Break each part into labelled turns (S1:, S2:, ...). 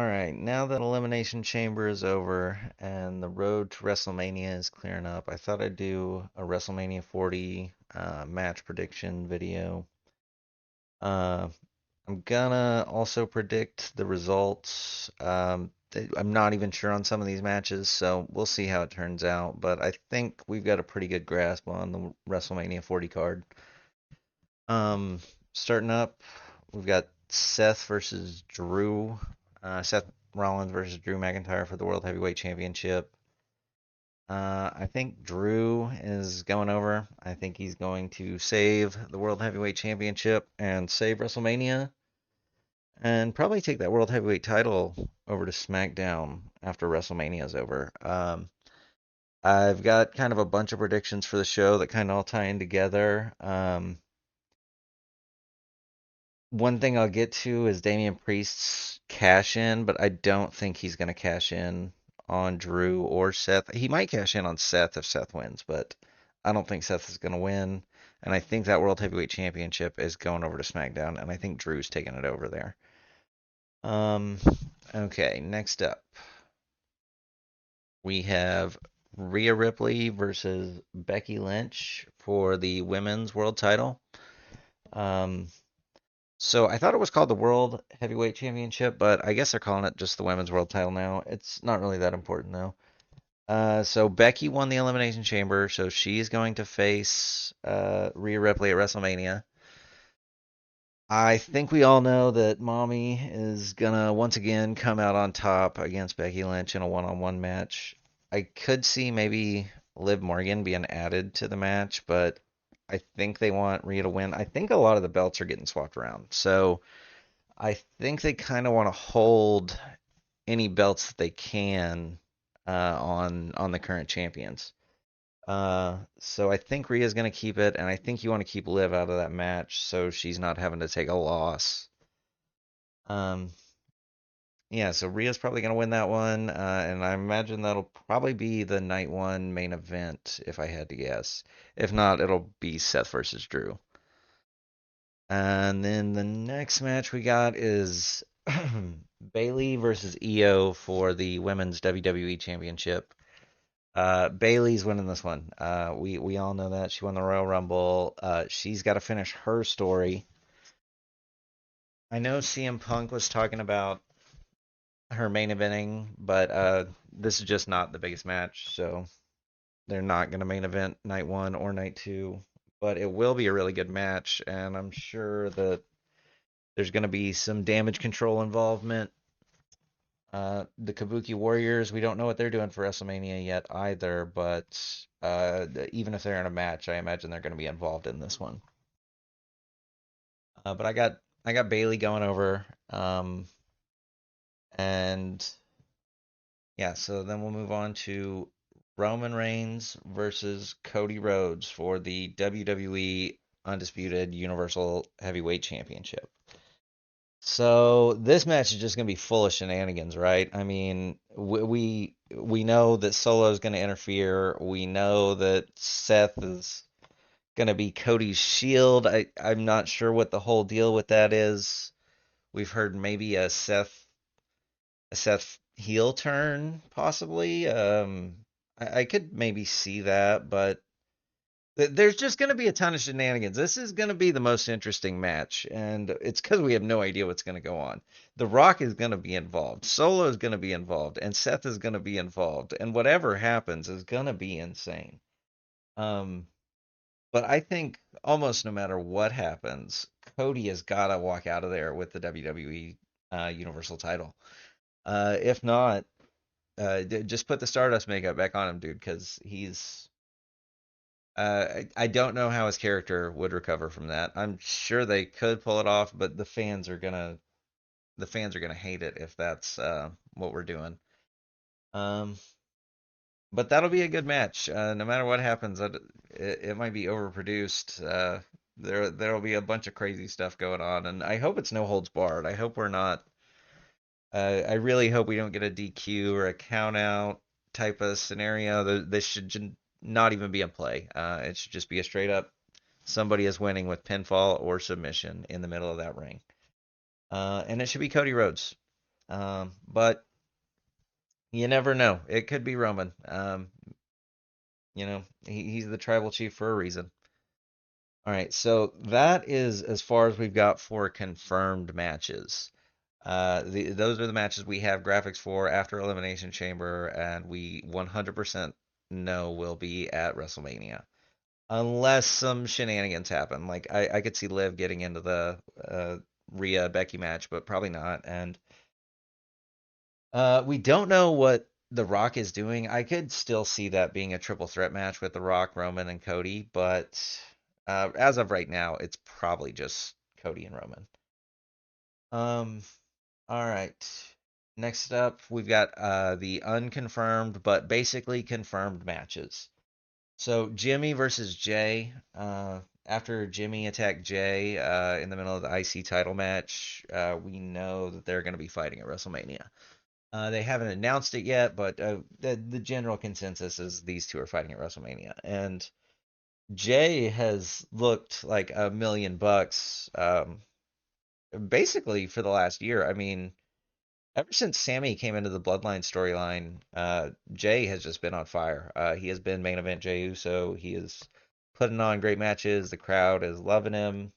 S1: All right, now that Elimination Chamber is over and the road to WrestleMania is clearing up, I thought I'd do a WrestleMania 40 match prediction video. Uh, I'm gonna also predict the results. I'm not even sure on some of these matches, so we'll see how it turns out. But I think we've got a pretty good grasp on the WrestleMania 40 card. Um, Starting up, we've got Seth versus Drew. Seth Rollins versus Drew McIntyre for the World Heavyweight Championship. I think Drew is going over. I think he's going to save the World Heavyweight Championship and save WrestleMania and probably take that World Heavyweight title over to SmackDown after WrestleMania is over. I've got kind of a bunch of predictions for the show that kind of all tie in together. One thing I'll get to is Damian Priest's cash in, but I don't think he's going to cash in on Drew or Seth. He might cash in on Seth if Seth wins, but I don't think Seth is going to win. And I think that World Heavyweight Championship is going over to SmackDown, and I think Drew's taking it over there. Um, okay, next up we have Rhea Ripley versus Becky Lynch for the women's world title. Um, So I thought it was called the World Heavyweight Championship, but I guess they're calling it just the Women's World Title now. It's not really that important though. So Becky won the Elimination Chamber, so she's going to face Rhea Ripley at WrestleMania. I think we all know that Mommy is gonna once again come out on top against Becky Lynch in a one-on-one match. I could see maybe Liv Morgan being added to the match, but I think they want Rhea to win. I think a lot of the belts are getting swapped around, so I think they kind of want to hold any belts that they can on the current champions. So I think Rhea's going to keep it, and I think you want to keep Liv out of that match so she's not having to take a loss. Um, yeah, so Rhea's probably going to win that one, and I imagine that'll probably be the night one main event if I had to guess. If not, it'll be Seth versus Drew. And then the next match we got is Bayley versus Iyo for the Women's WWE Championship. Bayley's winning this one. We all know that she won the Royal Rumble. She's got to finish her story. I know CM Punk was talking about her main eventing, but this is just not the biggest match, so they're not going to main event night one or night two. But it will be a really good match, and I'm sure that there's going to be some damage control involvement. The Kabuki Warriors, we don't know what they're doing for WrestleMania yet either, but even if they're in a match, I imagine they're going to be involved in this one. But I got Bayley going over, and yeah, so then we'll move on to Roman Reigns versus Cody Rhodes for the WWE Undisputed Universal Heavyweight Championship. So this match is just going to be full of shenanigans, right? I mean, we know that Solo is going to interfere. We know that Seth is going to be Cody's shield. I'm not sure what the whole deal with that is. We've heard maybe a Seth heel turn possibly. I could maybe see that, but there's just going to be a ton of shenanigans. This is going to be the most interesting match, and it's because we have no idea what's going to go on. The Rock is going to be involved, Solo is going to be involved, and Seth is going to be involved, and whatever happens is going to be insane. Um, but I think almost no matter what happens, Cody has got to walk out of there with the WWE Universal title. If not, just put the Stardust makeup back on him, dude, because he's I don't know how his character would recover from that. I'm sure they could pull it off, but the fans are gonna hate it if that's what we're doing. Um, but that'll be a good match. No matter what happens, it might be overproduced. There'll be a bunch of crazy stuff going on, and I hope it's no holds barred. I hope we're not. I really hope we don't get a DQ or a count out type of scenario. This should not even be in play. It should just be a straight up somebody is winning with pinfall or submission in the middle of that ring. And it should be Cody Rhodes. But you never know. It could be Roman. He's the tribal chief for a reason. All right, so that is as far as we've got for confirmed matches. Those are the matches we have graphics for after Elimination Chamber, and we 100% know will be at WrestleMania. Unless some shenanigans happen. Like, I could see Liv getting into the Rhea Becky match, but probably not. And we don't know what The Rock is doing. I could still see that being a triple threat match with The Rock, Roman, and Cody, but as of right now, it's probably just Cody and Roman. Um, all right. Next up, we've got the unconfirmed but basically confirmed matches. So Jimmy versus Jay. After Jimmy attacked Jay in the middle of the IC title match, we know that they're going to be fighting at WrestleMania. They haven't announced it yet, but the general consensus is these two are fighting at WrestleMania. And Jay has looked like $1 million, basically for the last year. I mean, ever since Sami came into the Bloodline storyline, Jay has just been on fire. He has been main event Jey Uso. He is putting on great matches. The crowd is loving him.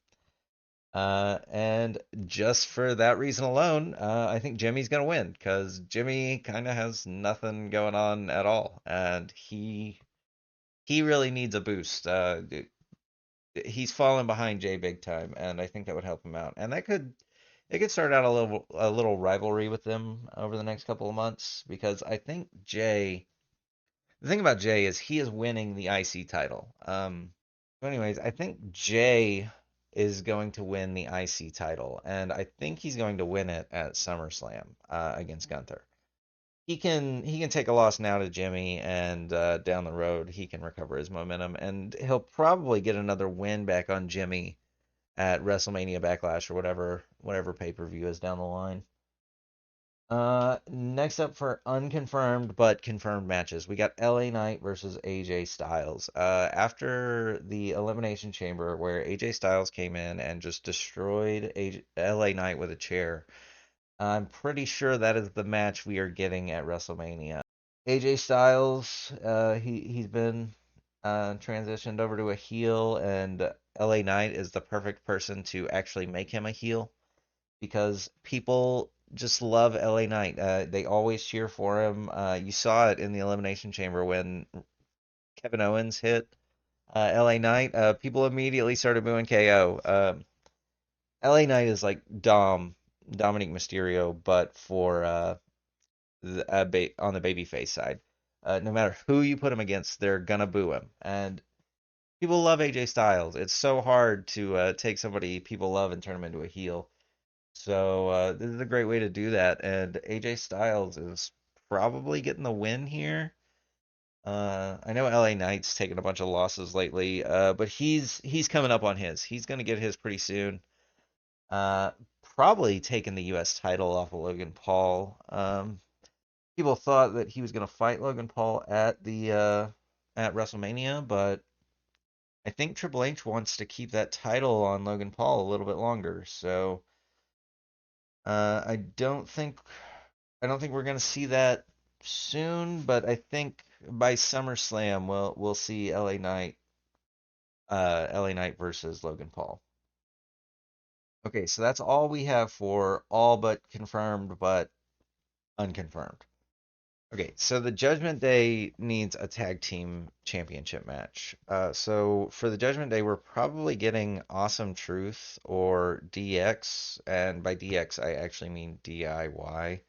S1: And just for that reason alone, I think Jimmy's gonna win because Jimmy kind of has nothing going on at all, and he really needs a boost. He's fallen behind Jay big time, and I think that would help him out. And it could start out a little rivalry with them over the next couple of months because I think Jay. The thing about Jay is he is winning the IC title. So anyways, I think Jay is going to win the IC title, and I think he's going to win it at SummerSlam against Gunther. He can take a loss now to Jimmy, and down the road he can recover his momentum, and he'll probably get another win back on Jimmy at WrestleMania Backlash or whatever pay-per-view is down the line. Next up for unconfirmed but confirmed matches, we got LA Knight versus AJ Styles. After the Elimination Chamber, where AJ Styles came in and just destroyed LA Knight with a chair, I'm pretty sure that is the match we are getting at WrestleMania. AJ Styles, he's been transitioned over to a heel, and LA Knight is the perfect person to actually make him a heel because people just love LA Knight. They always cheer for him. You saw it in the Elimination Chamber when Kevin Owens hit LA Knight. People immediately started booing KO. LA Knight is like Dominik Mysterio, but for on the babyface side. No matter who you put him against, they're gonna boo him. And people love AJ Styles. It's so hard to take somebody people love and turn him into a heel. So this is a great way to do that, and AJ Styles is probably getting the win here. I know LA Knight's taken a bunch of losses lately, but he's coming up on his. He's gonna get his pretty soon. Uh, Probably taking the U.S. title off of Logan Paul. People thought that he was gonna fight Logan Paul at WrestleMania, but I think Triple H wants to keep that title on Logan Paul a little bit longer. So I don't think we're gonna see that soon, but I think by SummerSlam we'll see LA Knight versus Logan Paul. Okay, so that's all we have for all but confirmed but unconfirmed. Okay, so the Judgment Day needs a tag team championship match. So for the Judgment Day, we're probably getting Awesome Truth or DX, and by DX I actually mean DIY.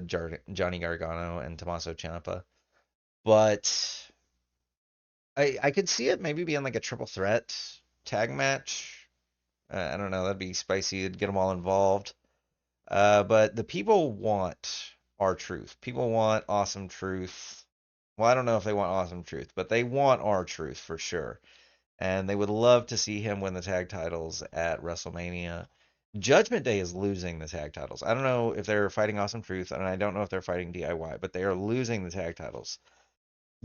S1: Johnny Gargano and Tommaso Ciampa. But I could see it maybe being like a triple threat tag match. I don't know, that'd be spicy. It'd get them all involved. But the people want R-Truth. People want Awesome Truth. Well, I don't know if they want Awesome Truth, but they want R-Truth for sure. And they would love to see him win the tag titles at WrestleMania. Judgment Day is losing the tag titles. I don't know if they're fighting Awesome Truth, and I don't know if they're fighting DIY, but they are losing the tag titles.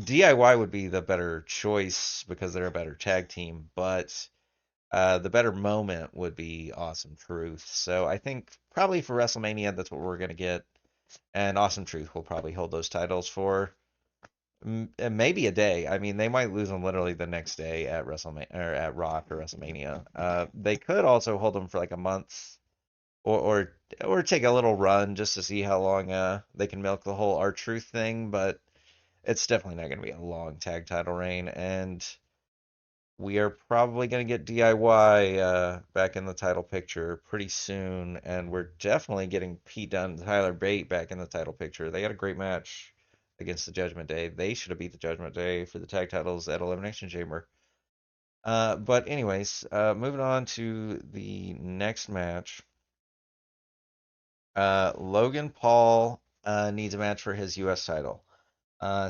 S1: DIY would be the better choice because they're a better tag team, but The better moment would be Awesome Truth. So I think probably for WrestleMania, that's what we're gonna get. And Awesome Truth will probably hold those titles for maybe a day. I mean, they might lose them literally the next day at WrestleMania or at Raw after WrestleMania. They could also hold them for like a month or take a little run just to see how long they can milk the whole R-Truth thing, but it's definitely not going to be a long tag title reign, and we are probably going to get DIY back in the title picture pretty soon, and we're definitely getting Pete Dunne and Tyler Bate back in the title picture. They had a great match against the Judgment Day. They should have beat the Judgment Day for the tag titles at Elimination Chamber. But anyways, moving on to the next match. Logan Paul needs a match for his U.S. title.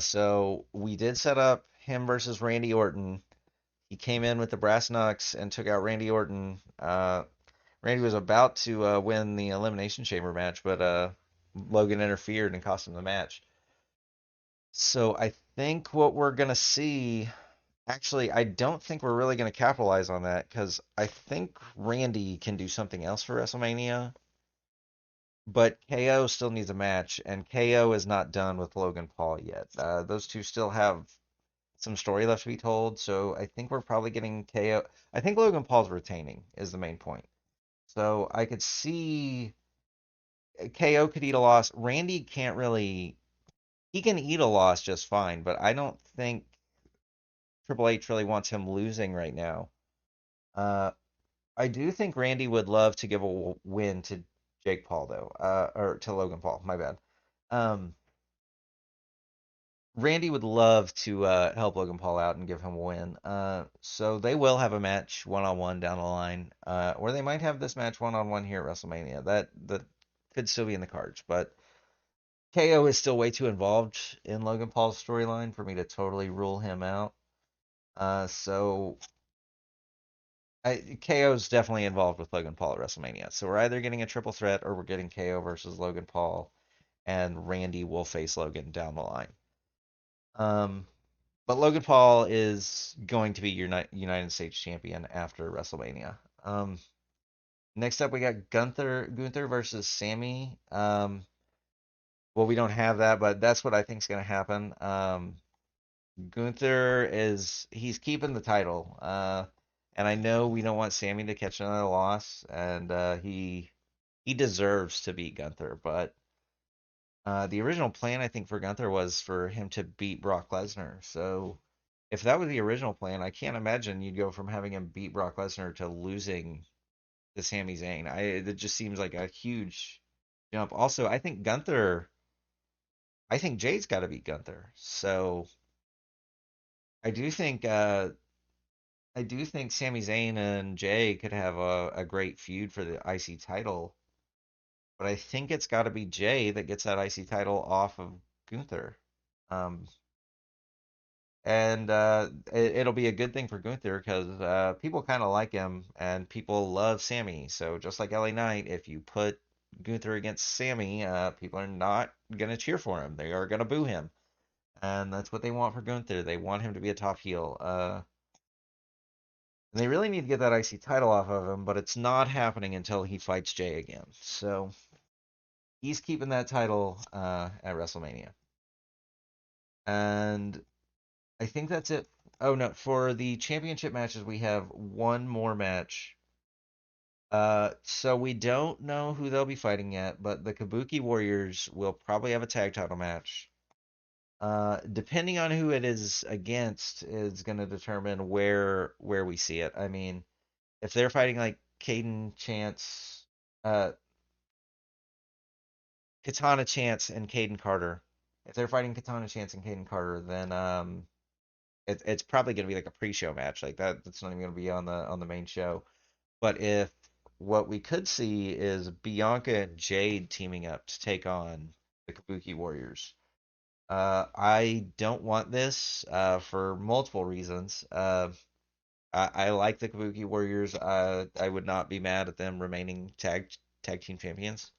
S1: So we did set up him versus Randy Orton. He came in with the brass knucks and took out Randy Orton. Randy was about to win the Elimination Chamber match, but Logan interfered and cost him the match. So I think what we're gonna see, actually, I don't think we're really gonna capitalize on that because I think Randy can do something else for WrestleMania. But KO still needs a match, and KO is not done with Logan Paul yet. Those two still have some story left to be told, so I think we're probably getting KO. I think Logan Paul's retaining is the main point. So I could see KO could eat a loss. Randy can't really. He can eat a loss just fine, but I don't think Triple H really wants him losing right now. Uh, I do think Randy would love to give a win to Jake Paul though, or to Logan Paul. My bad. Um, Randy would love to help Logan Paul out and give him a win. So they will have a match one on one down the line, or they might have this match one on one here at WrestleMania. That could still be in the cards, but KO is still way too involved in Logan Paul's storyline for me to totally rule him out. So KO is definitely involved with Logan Paul at WrestleMania. So we're either getting a triple threat or we're getting KO versus Logan Paul, and Randy will face Logan down the line. Um, But Logan Paul is going to be your United States champion after WrestleMania. Next up, we got Gunther versus Sami. Well, we don't have that, but that's what I think is going to happen. Gunther he's keeping the title. And I know we don't want Sami to catch another loss, and he deserves to beat Gunther, but the original plan, I think, for Gunther was for him to beat Brock Lesnar. So if that was the original plan, I can't imagine you'd go from having him beat Brock Lesnar to losing to Sami Zayn. It just seems like a huge jump. Also, I think Jade's got to beat Gunther. So I do think uh, I do think Sami Zayn and Jay could have a great feud for the IC title. But I think it's got to be Jay that gets that IC title off of Gunther. Um, and it'll be a good thing for Gunther because people kind of like him and people love Sammy. So just like LA Knight, if you put Gunther against Sammy, people are not gonna cheer for him. They are gonna boo him, and that's what they want for Gunther. They want him to be a top heel. And they really need to get that IC title off of him, but it's not happening until he fights Jay again. So he's keeping that title at WrestleMania, and I think that's it. Oh no, for the championship matches, we have one more match. So we don't know who they'll be fighting yet, but the Kabuki Warriors will probably have a tag title match. Depending on who it is against is going to determine where we see it. I mean, if they're fighting like Kayden Chance, uh, Katana Chance and Kayden Carter, if they're fighting Katana Chance and Kayden Carter, then it's probably going to be like a pre-show match like that. That's not even going to be on the main show. But if what we could see is Bianca and Jade teaming up to take on the Kabuki Warriors. I don't want this for multiple reasons. I like the Kabuki Warriors. I would not be mad at them remaining tag team champions.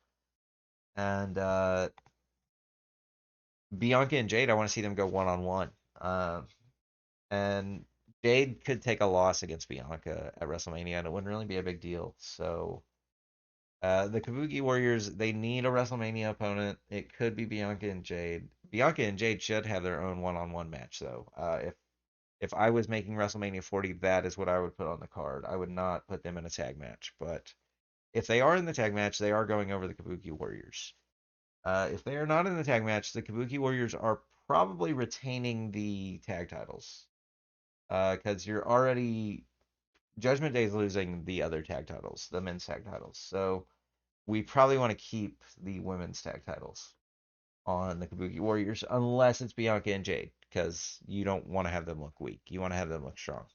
S1: And Bianca and Jade, I want to see them go one on one. And Jade could take a loss against Bianca at WrestleMania, and it wouldn't really be a big deal. So the Kabuki Warriors, they need a WrestleMania opponent. It could be Bianca and Jade. Bianca and Jade should have their own one-on-one match, though. If I was making WrestleMania 40, that is what I would put on the card. I would not put them in a tag match. But if they are in the tag match, they are going over the Kabuki Warriors. If they are not in the tag match, the Kabuki Warriors are probably retaining the tag titles. Because you're already Judgment Day is losing the other tag titles, the men's tag titles. So we probably want to keep the women's tag titles on the Kabuki Warriors, unless it's Bianca and Jade, because you don't want to have them look weak. You want to have them look strong.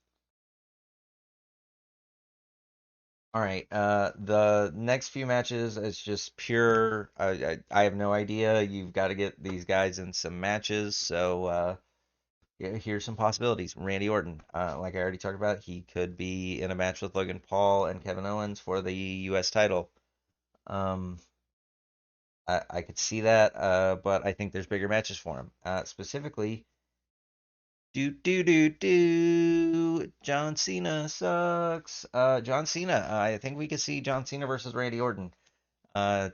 S1: All right. The next few matches is just pure. I have no idea. You've got to get these guys in some matches. So yeah, here's some possibilities. Randy Orton, like I already talked about, he could be in a match with Logan Paul and Kevin Owens for the U.S. title. Um, I could see that, but I think there's bigger matches for him. Specifically, John Cena sucks. John Cena. I think we could see John Cena versus Randy Orton. Uh,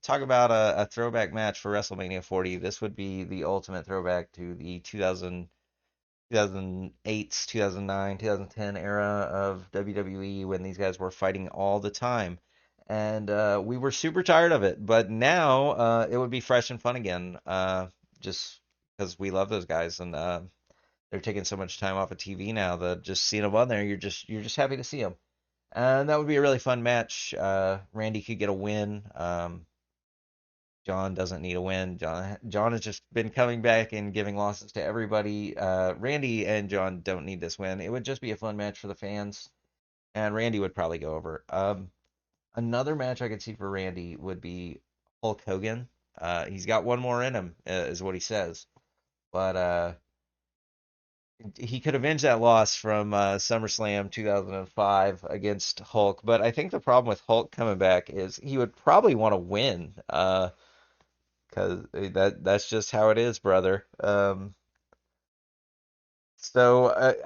S1: talk about a throwback match for WrestleMania 40. This would be the ultimate throwback to the 2008, 2009, 2010 era of WWE when these guys were fighting all the time. And we were super tired of it, but now it would be fresh and fun again. Just because we love those guys, and they're taking so much time off of TV now that just seeing them on there, you're just happy to see them. And that would be a really fun match. Randy could get a win. John doesn't need a win. John has just been coming back and giving losses to everybody. Randy and John don't need this win. It would just be a fun match for the fans, and Randy would probably go over. Another match I could see for Randy would be Hulk Hogan. He's got one more in him, is what he says. But he could avenge that loss from SummerSlam 2005 against Hulk. But I think the problem with Hulk coming back is he would probably want to win. Because that's just how it is, brother. So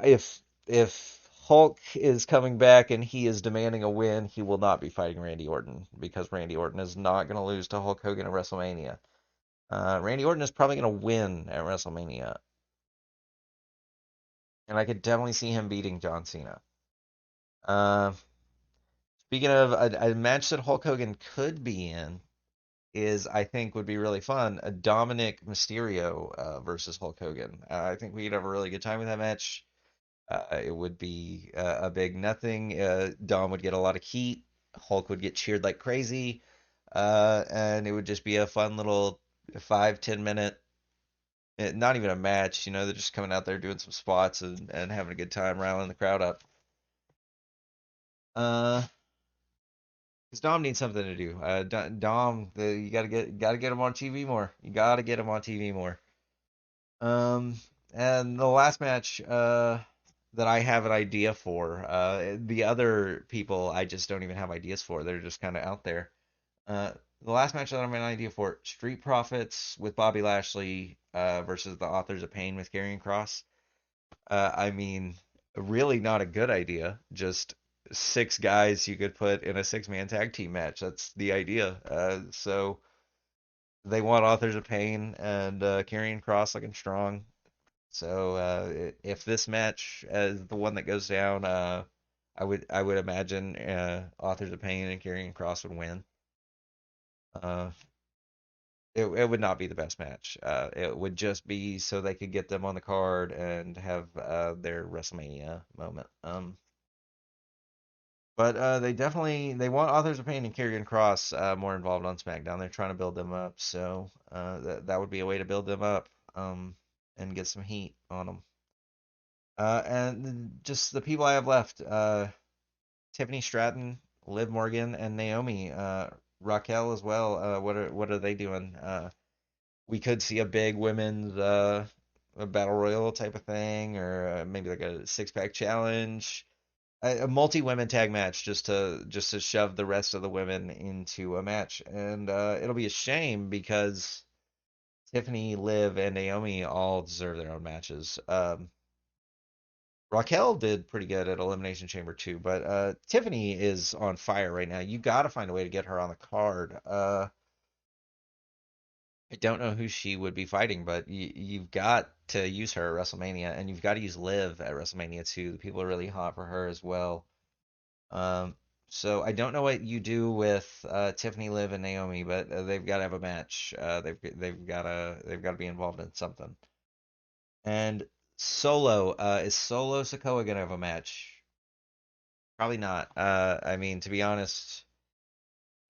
S1: if Hulk is coming back and he is demanding a win, he will not be fighting Randy Orton because Randy Orton is not going to lose to Hulk Hogan at WrestleMania. Randy Orton is probably going to win at WrestleMania, and I could definitely see him beating John Cena. Uh, speaking of a match that Hulk Hogan could be in is I think would be really fun. A Dominik Mysterio versus Hulk Hogan. I think we'd have a really good time with that match. It would be a big nothing. Dom would get a lot of heat. Hulk would get cheered like crazy. And it would just be a fun little 5-10 minute, not even a match. They're just coming out there doing some spots and having a good time, riling the crowd up. Uh, because Dom needs something to do. Dom, you gotta get him on TV more. You gotta get him on TV more. Um, and the last match, that I have an idea for. The other people I just don't even have ideas for. They're just kind of out there. Uh, the last match that I have an idea for: Street Profits with Bobby Lashley versus the Authors of Pain with Karrion Kross. I mean, really not a good idea. Just six guys you could put in a six-man tag team match. That's the idea. So they want Authors of Pain and Karrion Kross looking strong. So if this match is the one that goes down, I would imagine Authors of Pain and Karrion Kross would win. Uh, it would not be the best match. It would just be so they could get them on the card and have their WrestleMania moment. But they want Authors of Pain and Karrion Kross more involved on SmackDown. They're trying to build them up, so that would be a way to build them up and get some heat on them. And just the people I have left, Tiffany Stratton, Liv Morgan, and Naomi. Raquel as well. What are they doing? We could see a big women's a battle royal type of thing, or maybe like a six-pack challenge, a multi-women tag match, just to shove the rest of the women into a match. And it'll be a shame because Tiffany, Liv, and Naomi all deserve their own matches. Raquel did pretty good at Elimination Chamber too, but Tiffany is on fire right now. You got to find a way to get her on the card. I don't know who she would be fighting, but you've got to use her at WrestleMania, and you've got to use Liv at WrestleMania too. The people are really hot for her as well. Um, so I don't know what you do with Tiffany, Liv, and Naomi, but they've got to have a match. They've got to be involved in something. And Solo, is Solo Sikoa gonna have a match? Probably not. I mean, to be honest,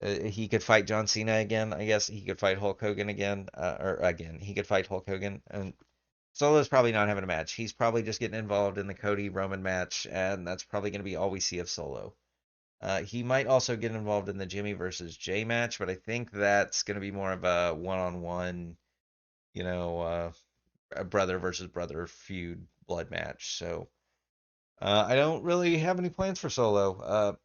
S1: he could fight John Cena again. I guess he could fight Hulk Hogan again, or again, he could fight Hulk Hogan. And Solo's probably not having a match. He's probably just getting involved in the Cody Roman match, and that's probably going to be all we see of Solo. He might also get involved in the Jimmy versus Jay match, but I think that's going to be more of a one-on-one, you know, a brother versus brother feud blood match. So I don't really have any plans for Solo.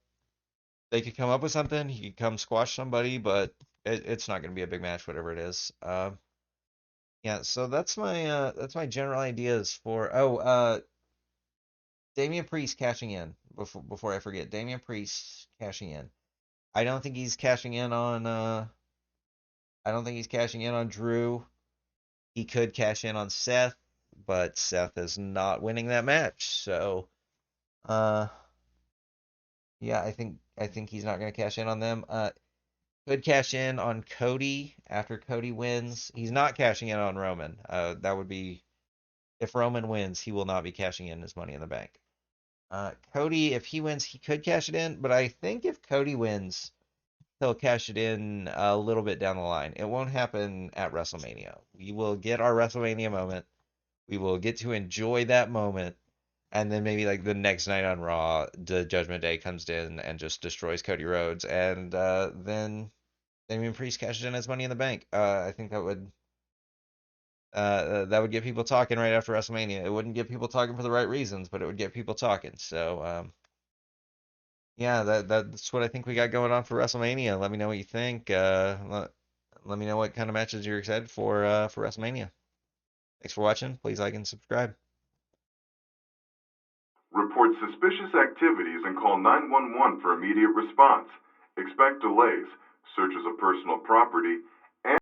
S1: They could come up with something. He could come squash somebody, but it's not going to be a big match, whatever it is. Yeah, so that's my general ideas for. Oh, Damian Priest cashing in before I forget. Damian Priest cashing in. I don't think he's cashing in on. I don't think he's cashing in on Drew. He could cash in on Seth, but Seth is not winning that match. So, uh, yeah, I think he's not going to cash in on them. Could cash in on Cody after Cody wins. He's not cashing in on Roman. That would be if Roman wins, he will not be cashing in his Money in the Bank. Cody, if he wins, he could cash it in, but I think if Cody wins, he'll cash it in a little bit down the line. It won't happen at WrestleMania. We will get our WrestleMania moment. We will get to enjoy that moment, and then maybe like the next night on Raw, the Judgment Day comes in and just destroys Cody Rhodes, and then Damian Priest cashes in his Money in the Bank. I think that would get people talking right after WrestleMania. It wouldn't get people talking for the right reasons, but it would get people talking. So yeah, that's what I think we got going on for WrestleMania. Let me know what you think. Let me know what kind of matches you're excited for WrestleMania. Thanks for watching. Please like and subscribe.
S2: Report suspicious activities and call 911 for immediate response. Expect delays, searches of personal property,